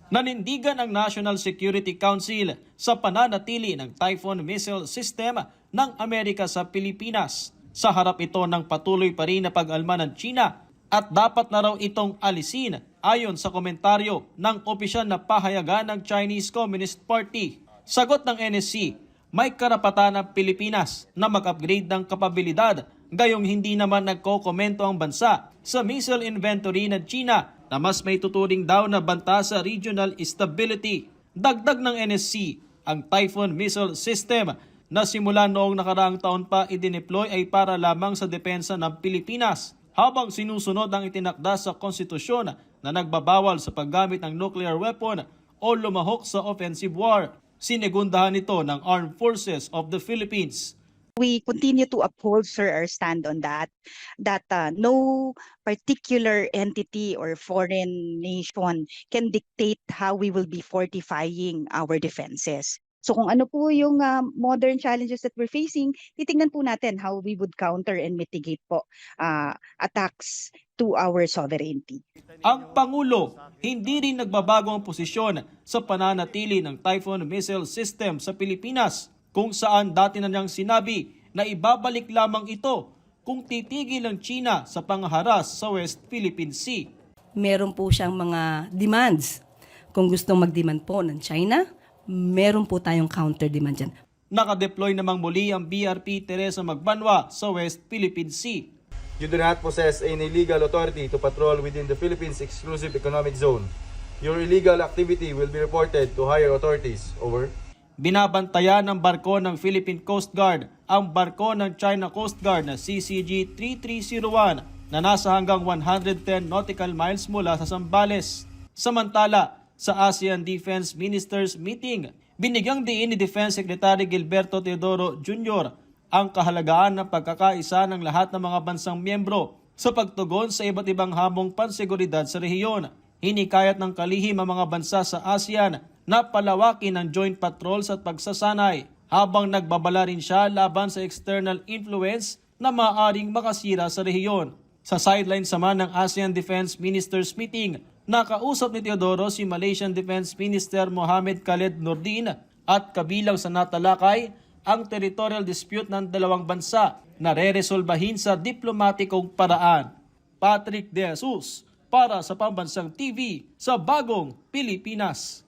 Nanindigan ang National Security Council sa pananatili ng Typhoon missile system ng Amerika sa Pilipinas. Sa harap ito ng patuloy pa rin na pag-alma ng China at dapat na raw itong alisin ayon sa komentaryo ng opisyal na pahayagan ng Chinese Communist Party. Sagot ng NSC, may karapatan ng Pilipinas na mag-upgrade ng kapabilidad, gayong hindi naman nagkokomento ang bansa sa missile inventory ng China na mas may tuturing daw na banta sa regional stability. Dagdag ng NSC, ang Typhoon missile system na simula noong nakaraang taon pa idineploy ay para lamang sa depensa ng Pilipinas, habang sinusunod ang itinakda sa konstitusyon na nagbabawal sa paggamit ng nuclear weapon o lumahok sa offensive war. Sinegundahan ito ng Armed Forces of the Philippines. We continue to uphold, sir, our stand on that no particular entity or foreign nation can dictate how we will be fortifying our defenses. So kung ano po yung modern challenges that we're facing, titingnan po natin how we would counter and mitigate po attacks to our sovereignty. Ang Pangulo, hindi rin nagbabago ang posisyon sa pananatili ng Typhoon missile system sa Pilipinas, kung saan dati na niyang sinabi na ibabalik lamang ito kung titigil ang China sa pangharas sa West Philippine Sea. Meron po siyang mga demands. Kung gustong mag-demand po ng China, meron po tayong counter-demand dyan. Nakadeploy namang muli ang BRP Teresa Magbanwa sa West Philippine Sea. You do not possess any legal authority to patrol within the Philippines Exclusive Economic Zone. Your illegal activity will be reported to higher authorities. Over. Binabantayan ng barko ng Philippine Coast Guard ang barko ng China Coast Guard na CCG-3301 na nasa hanggang 110 nautical miles mula sa Zambales. Samantala, sa ASEAN Defense Ministers Meeting, binigyang diin ni Defense Secretary Gilberto Teodoro Jr. ang kahalagaan ng pagkakaisa ng lahat ng mga bansang miyembro sa pagtugon sa iba't ibang hamong panseguridad sa rehiyon. Hinikayat ng kalihim ang mga bansa sa ASEAN na palawakin ang joint patrols at pagsasanay, habang nagbabala rin siya laban sa external influence na maaaring makasira sa rehiyon. Sa sideline naman ng ASEAN Defense Ministers Meeting, nakausap ni Teodoro si Malaysian Defense Minister Mohamed Khaled Nordin at kabilang sa natalakay ang territorial dispute ng dalawang bansa na re-resolbahin sa diplomatikong paraan. Patrick De Jesus para sa Pambansang TV sa Bagong Pilipinas.